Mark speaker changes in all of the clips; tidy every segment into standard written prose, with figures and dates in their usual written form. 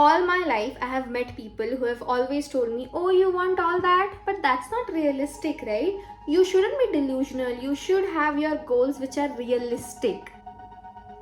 Speaker 1: All my life, I have met people who have always told me, oh, you want all that? But that's not realistic, right? You shouldn't be delusional. You should have your goals which are realistic.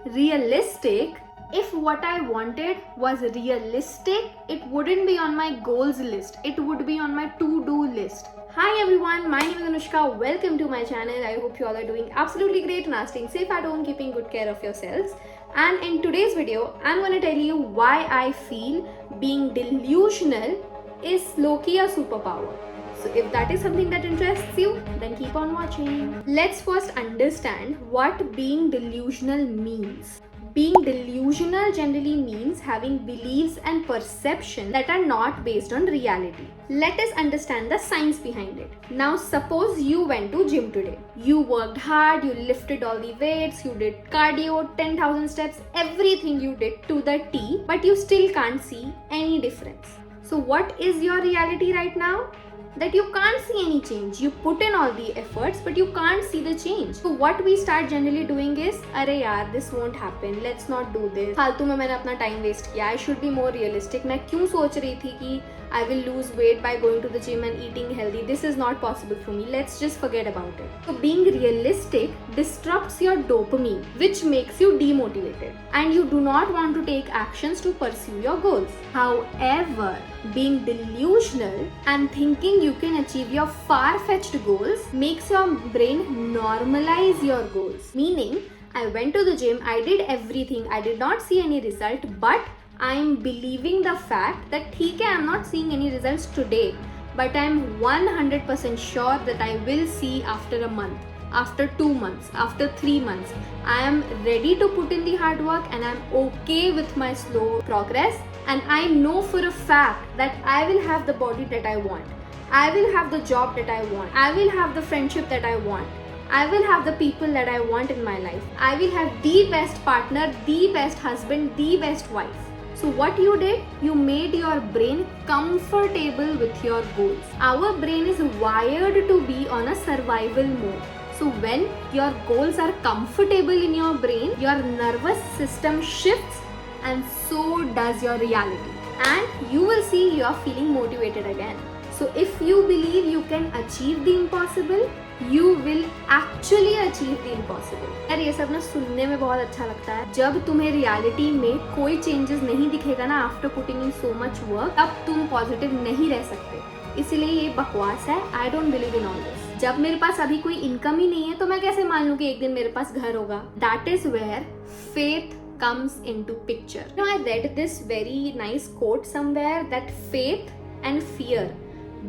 Speaker 1: Realistic? If what I wanted was realistic, it wouldn't be on my goals list. It would be on my to-do list. Hi everyone, my name is Anushka. Welcome to my channel. I hope you all are doing absolutely great and are staying safe at home, keeping good care of yourselves. And in today's video, I'm going to tell you why I feel being delusional is low-key a superpower. So if that is something that interests you, then keep on watching. Let's first understand what being delusional means. Being delusional generally means having beliefs and perceptions that are not based on reality. Let us understand the science behind it. Now suppose you went to gym today. You worked hard, you lifted all the weights, you did cardio, 10,000 steps, everything you did to the T, but you still can't see any difference. So what is your reality right now? That you can't see any change. You put in all the efforts but you can't see the change. So what we start generally doing is, अरे यार this won't happen, let's not do this. फालतू में मैंने अपना time waste किया. I should be more realistic. मैं क्यों सोच रही थी कि I will lose weight by going to the gym and eating healthy. This is not possible for me. Let's just forget about it. So being realistic disrupts your dopamine, which makes you demotivated, and you do not want to take actions to pursue your goals. However, being delusional and thinking you can achieve your far-fetched goals makes your brain normalize your goals. Meaning, I went to the gym, I did everything, I did not see any result, but I'm believing the fact that ठीक है, I'm not seeing any results today, but I'm 100% sure that I will see after a month, after 2 months, after 3 months. I am ready to put in the hard work and I'm okay with my slow progress, and I know for a fact that I will have the body that I want. I will have the job that I want. I will have the friendship that I want. I will have the people that I want in my life. I will have the best partner, the best husband, the best wife. So what you did, you made your brain comfortable with your goals. Our brain is wired to be on a survival mode. So when your goals are comfortable in your brain, your nervous system shifts and so does your reality. And you will see you are feeling motivated again. So if you believe you can achieve the impossible, you will actually achieve the impossible. यार ये सब ना सुनने में बहुत अच्छा लगता है. जब तुम्हें रियलिटी में कोई चेंजेस नहीं दिखेगा ना after putting in so much work, तब तुम पॉजिटिव नहीं रह सकते. इसलिए ये बकवास है. I don't believe in all this. जब मेरे पास अभी कोई इनकम ही नहीं है तो मैं कैसे मान लूं कि एक दिन मेरे पास घर होगा? That is where faith comes into picture. You know, I read this very nice quote somewhere that faith and fear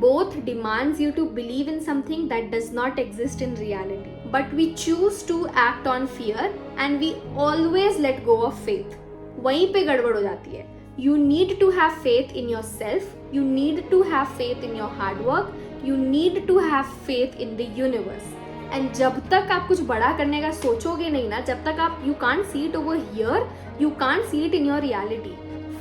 Speaker 1: both demands you to believe in something that does not exist in reality. But we choose to act on fear and we always let go of faith. वहीं पे गड़बड़ हो जाती है. You need to have faith in yourself. You need to have faith in your hard work. You need to have faith in the universe. And जब तक आप कुछ बड़ा करने का सोचोगे नहीं ना, जब तक आप you can't see it over here, you can't see it in your reality.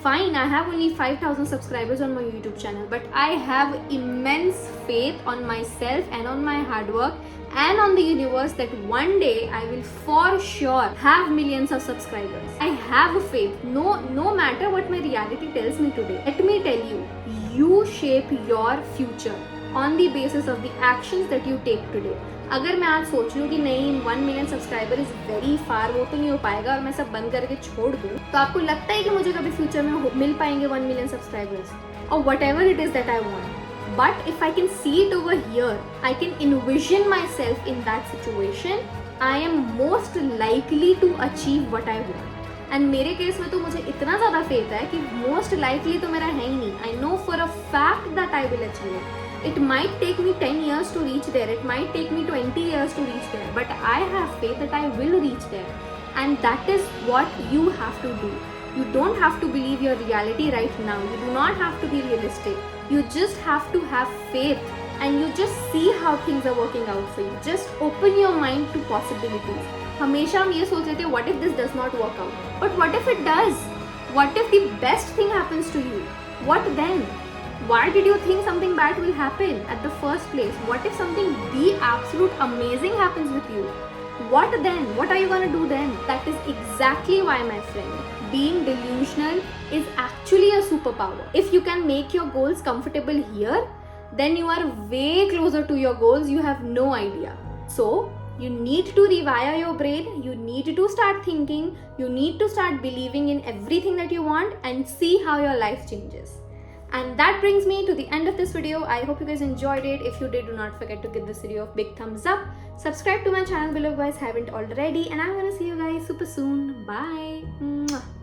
Speaker 1: Fine, I have only 5,000 subscribers on my YouTube channel, but I have immense faith on myself and on my hard work and on the universe that one day I will for sure have millions of subscribers. I have faith. No matter what my reality tells me today. Let me tell you, you shape your future on the basis of the actions that you take today. अगर मैं आज सोच लूँ कि नहीं 1 million subscriber is very far, वो तो नहीं हो पाएगा और मैं सब बंद करके छोड़ दूँ, तो आपको लगता है कि मुझे कभी फ्यूचर में मिल पाएंगे 1 मिलियन सब्सक्राइबर्स और whatever it is that I want? But if I can see it over here, I can envision myself in that situation, I am most likely to achieve what I want. And मेरे case में तो मुझे इतना ज़्यादा faith है कि most likely तो मेरा है ही नहीं. I know for a fact that I will achieve it. It might take me 10 years to reach there. It might take me 20 years to reach there. But I have faith that I will reach there. And that is what you have to do. You don't have to believe your reality right now. You do not have to be realistic. You just have to have faith. And you just see how things are working out for you. Just open your mind to possibilities. हमेशा हम ये सोच लेते हैं what if this does not work out? But what if it does? What if the best thing happens to you? What then? Why did you think something bad will happen at the first place? What if something the absolute amazing happens with you? What then? What are you gonna do then? That is exactly why, my friend, being delusional is actually a superpower. If you can make your goals comfortable here, then you are way closer to your goals. You have no idea. So, you need to rewire your brain. You need to start thinking. You need to start believing in everything that you want and see how your life changes. And that brings me to the end of this video. I hope you guys enjoyed it. If you did, do not forget to give this video a big thumbs up. Subscribe to my channel below if you guys haven't already. And I'm gonna see you guys super soon. Bye. Mwah.